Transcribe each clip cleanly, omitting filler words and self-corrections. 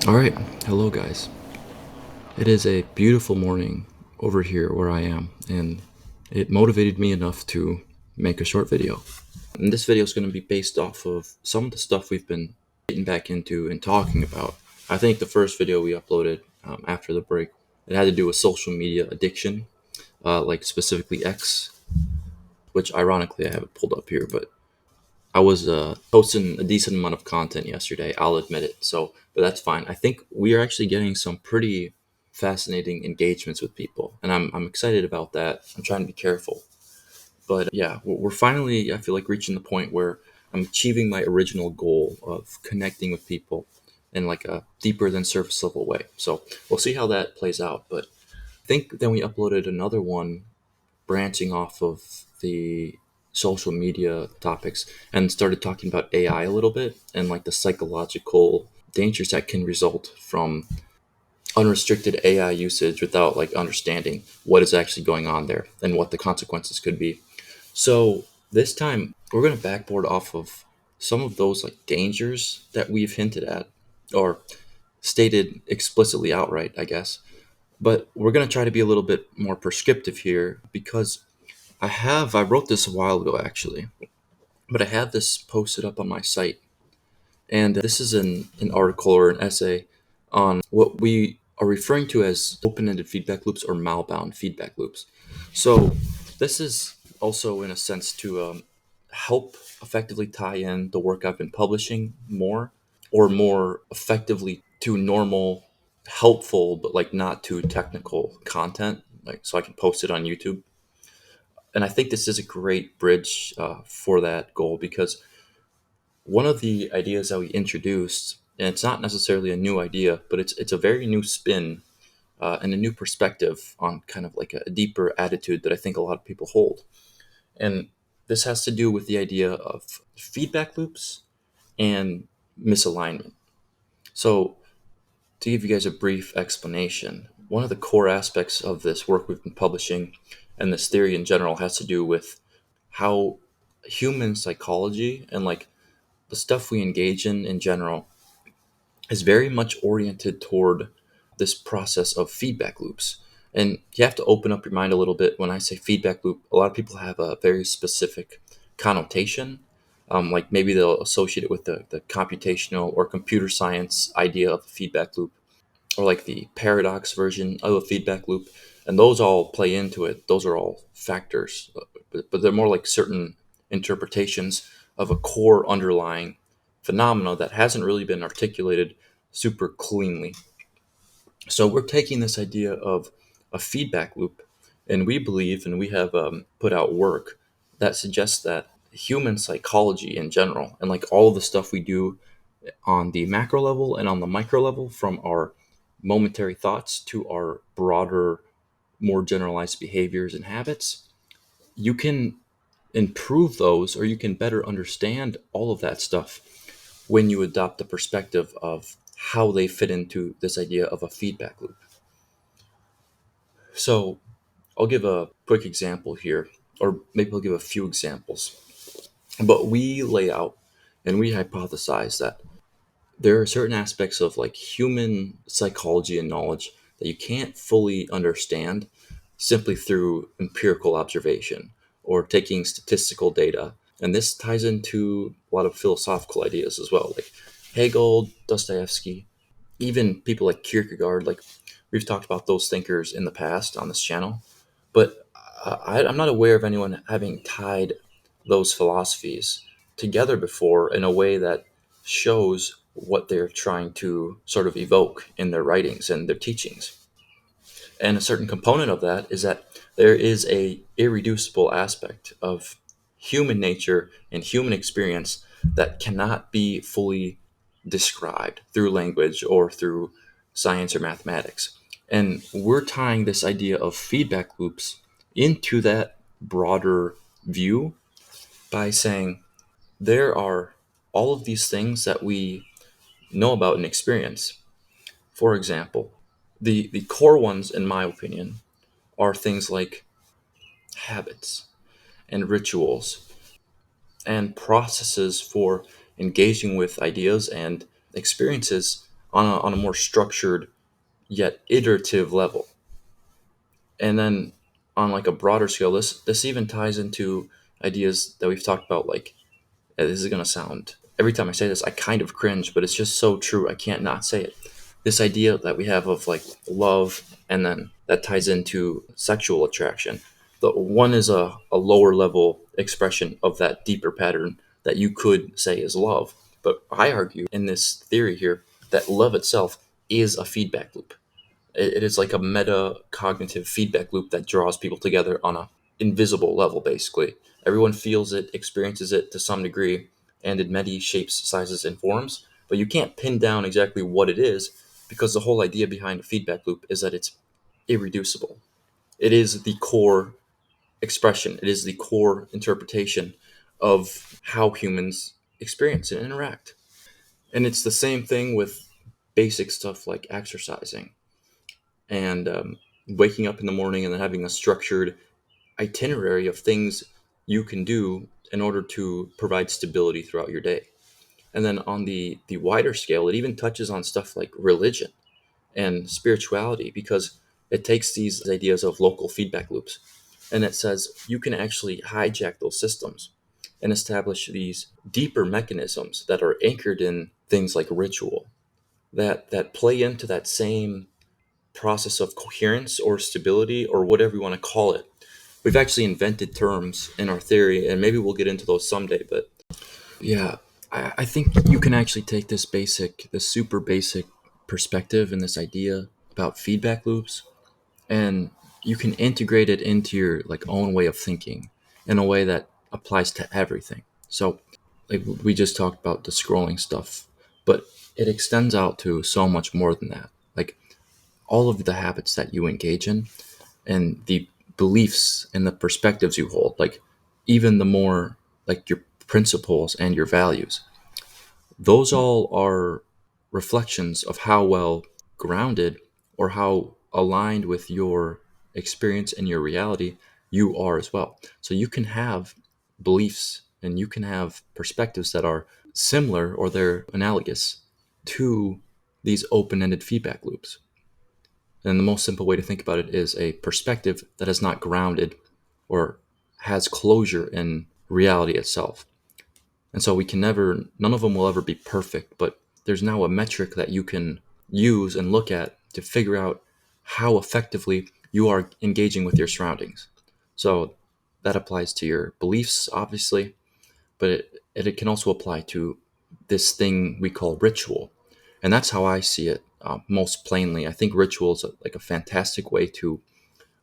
All right, hello guys. It is a beautiful morning over here where I am, and it motivated me enough to make a short video. And this video is going to be based off of some of the stuff we've been getting back into and talking about. I think the first video we uploaded after the break, it had to do with social media addiction, like specifically X, which ironically I have it pulled up here, but I was posting a decent amount of content yesterday. I'll admit it. But that's fine. I think we are actually getting some pretty fascinating engagements with people, and I'm excited about that. I'm trying to be careful, but yeah, we're finally, I feel like, reaching the point where I'm achieving my original goal of connecting with people in like a deeper than surface level way. So we'll see how that plays out. But I think then we uploaded another one branching off of the social media topics and started talking about AI a little bit and like the psychological dangers that can result from unrestricted AI usage without like understanding what is actually going on there and what the consequences could be. So this time we're going to backboard off of some of those like dangers that we've hinted at or stated explicitly outright, I guess. But we're going to try to be a little bit more prescriptive here because I wrote this a while ago actually, but I have this posted up on my site. And this is an article or an essay on what we are referring to as open ended feedback loops or malbound feedback loops. So, this is also, in a sense, to help effectively tie in the work I've been publishing more or more effectively to normal, helpful, but like not too technical content, like so I can post it on YouTube. And I think this is a great bridge for that goal because one of the ideas that we introduced, and it's not necessarily a new idea, but it's a very new spin and a new perspective on kind of like a deeper attitude that I think a lot of people hold. And this has to do with the idea of feedback loops and misalignment. So, to give you guys a brief explanation, one of the core aspects of this work we've been publishing and this theory in general has to do with how human psychology and like the stuff we engage in general is very much oriented toward this process of feedback loops. And you have to open up your mind a little bit. When I say feedback loop, a lot of people have a very specific connotation. Like maybe they'll associate it with the computational or computer science idea of a feedback loop, or like the paradox version of a feedback loop. And those all play into it. Those are all factors, but they're more like certain interpretations of a core underlying phenomena that hasn't really been articulated super cleanly. So we're taking this idea of a feedback loop, and we believe, and we have put out work that suggests that human psychology in general, and like all of the stuff we do on the macro level and on the micro level, from our momentary thoughts to our broader, more generalized behaviors and habits, you can improve those or you can better understand all of that stuff when you adopt the perspective of how they fit into this idea of a feedback loop. So I'll give a quick example here, or maybe I'll give a few examples. But we lay out and we hypothesize that there are certain aspects of like human psychology and knowledge that you can't fully understand simply through empirical observation or taking statistical data. And this ties into a lot of philosophical ideas as well, like Hegel, Dostoevsky, even people like Kierkegaard. Like we've talked about those thinkers in the past on this channel, but I'm not aware of anyone having tied those philosophies together before in a way that shows what they're trying to sort of evoke in their writings and their teachings. And a certain component of that is that there is a irreducible aspect of human nature and human experience that cannot be fully described through language or through science or mathematics. And we're tying this idea of feedback loops into that broader view by saying there are all of these things that we know about and experience. For example, the core ones, in my opinion, are things like habits and rituals and processes for engaging with ideas and experiences on a more structured yet iterative level. And then on like a broader scale, this even ties into ideas that we've talked about. Like, this is gonna sound, every time I say this I kind of cringe, but it's just so true, I can't not say it. This idea that we have of like love, and then that ties into sexual attraction. The one is a lower level expression of that deeper pattern that you could say is love. But I argue in this theory here that love itself is a feedback loop. It is like a meta cognitive feedback loop that draws people together on a invisible level. Basically, everyone feels it, experiences it to some degree, and in many shapes, sizes, and forms. But you can't pin down exactly what it is, because the whole idea behind a feedback loop is that it's irreducible. It is the core expression, it is the core interpretation of how humans experience and interact. And it's the same thing with basic stuff like exercising and waking up in the morning, and then having a structured itinerary of things you can do in order to provide stability throughout your day. And then on the wider scale, it even touches on stuff like religion and spirituality, because it takes these ideas of local feedback loops and it says you can actually hijack those systems and establish these deeper mechanisms that are anchored in things like ritual, that play into that same process of coherence or stability or whatever you want to call it. We've actually invented terms in our theory, and maybe we'll get into those someday. But yeah, I think you can actually take this super basic perspective and this idea about feedback loops, and you can integrate it into your like own way of thinking in a way that applies to everything. So, like we just talked about the scrolling stuff, but it extends out to so much more than that. Like all of the habits that you engage in and the beliefs and the perspectives you hold, like even the more like your principles and your values, those all are reflections of how well grounded or how aligned with your experience and your reality you are as well. So you can have beliefs and you can have perspectives that are similar or they're analogous to these open-ended feedback loops. And the most simple way to think about it is a perspective that is not grounded or has closure in reality itself. And so we can never, none of them will ever be perfect, but there's now a metric that you can use and look at to figure out how effectively you are engaging with your surroundings. So that applies to your beliefs, obviously, but it can also apply to this thing we call ritual. And that's how I see it most plainly. I think ritual is like a fantastic way to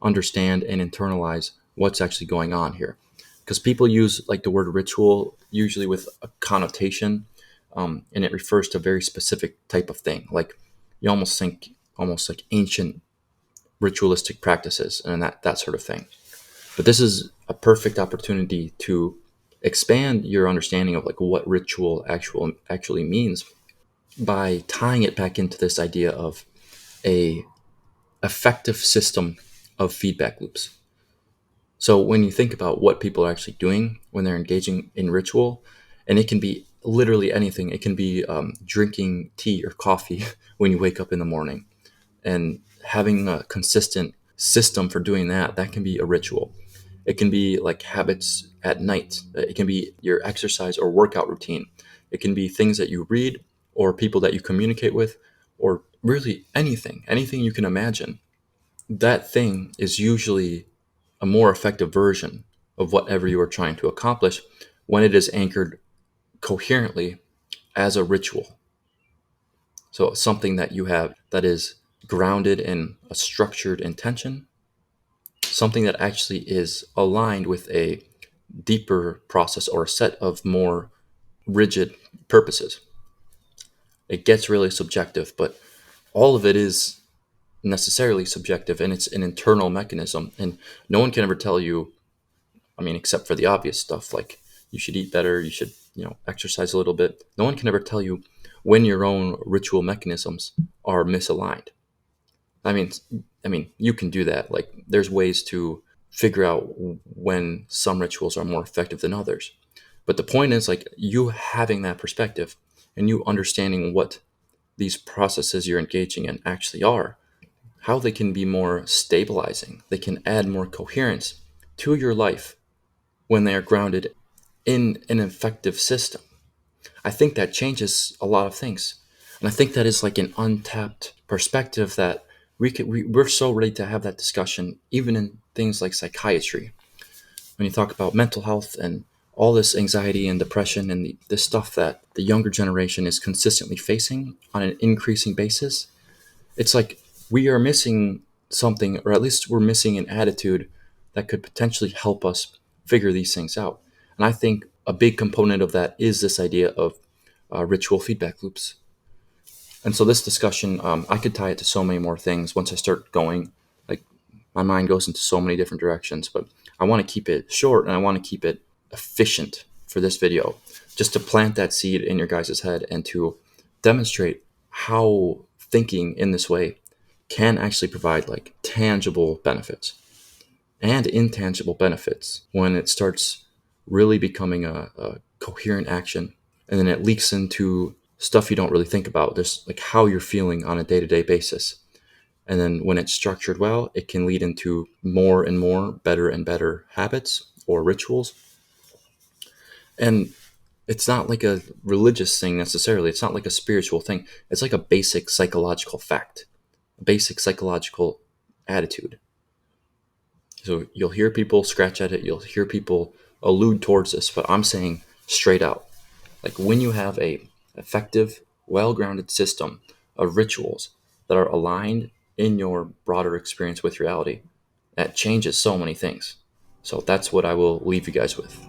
understand and internalize what's actually going on here. Because people use like the word ritual usually with a connotation, and it refers to a very specific type of thing. Like you almost think almost like ancient ritualistic practices and that sort of thing. But this is a perfect opportunity to expand your understanding of like what ritual actually means by tying it back into this idea of a effective system of feedback loops. So when you think about what people are actually doing when they're engaging in ritual, and it can be literally anything. It can be drinking tea or coffee when you wake up in the morning, and having a consistent system for doing that can be a ritual. It can be like habits at night. It can be your exercise or workout routine. It can be things that you read or people that you communicate with, or really anything you can imagine. That thing is usually a more effective version of whatever you are trying to accomplish when it is anchored coherently as a ritual. So something that you have that is grounded in a structured intention, something that actually is aligned with a deeper process or a set of more rigid purposes. It gets really subjective, but all of it is necessarily subjective, and it's an internal mechanism. And no one can ever tell you, I mean, except for the obvious stuff like you should eat better, you should, exercise a little bit. No one can ever tell you when your own ritual mechanisms are misaligned. I mean, you can do that. Like, there's ways to figure out when some rituals are more effective than others. But the point is, like, you having that perspective and you understanding what these processes you're engaging in actually are, how they can be more stabilizing. They can add more coherence to your life when they are grounded in an effective system. I think that changes a lot of things. And I think that is like an untapped perspective that we're so ready to have that discussion, even in things like psychiatry. When you talk about mental health and all this anxiety and depression and the stuff that the younger generation is consistently facing on an increasing basis, it's like we are missing something, or at least we're missing an attitude that could potentially help us figure these things out. And I think a big component of that is this idea of ritual feedback loops. And so this discussion, I could tie it to so many more things once I start going. Like my mind goes into so many different directions, but I want to keep it short and I want to keep it efficient for this video, just to plant that seed in your guys' head and to demonstrate how thinking in this way can actually provide like tangible benefits and intangible benefits when it starts really becoming a coherent action, and then it leaks into stuff you don't really think about, just like how you're feeling on a day-to-day basis. And then when it's structured well, it can lead into more and more better and better habits or rituals. And it's not like a religious thing necessarily. It's not like a spiritual thing. It's like a basic psychological fact, a basic psychological attitude. So you'll hear people scratch at it. You'll hear people allude towards this, but I'm saying straight out, like when you have a effective, well-grounded system of rituals that are aligned in your broader experience with reality, that changes so many things. So that's what I will leave you guys with.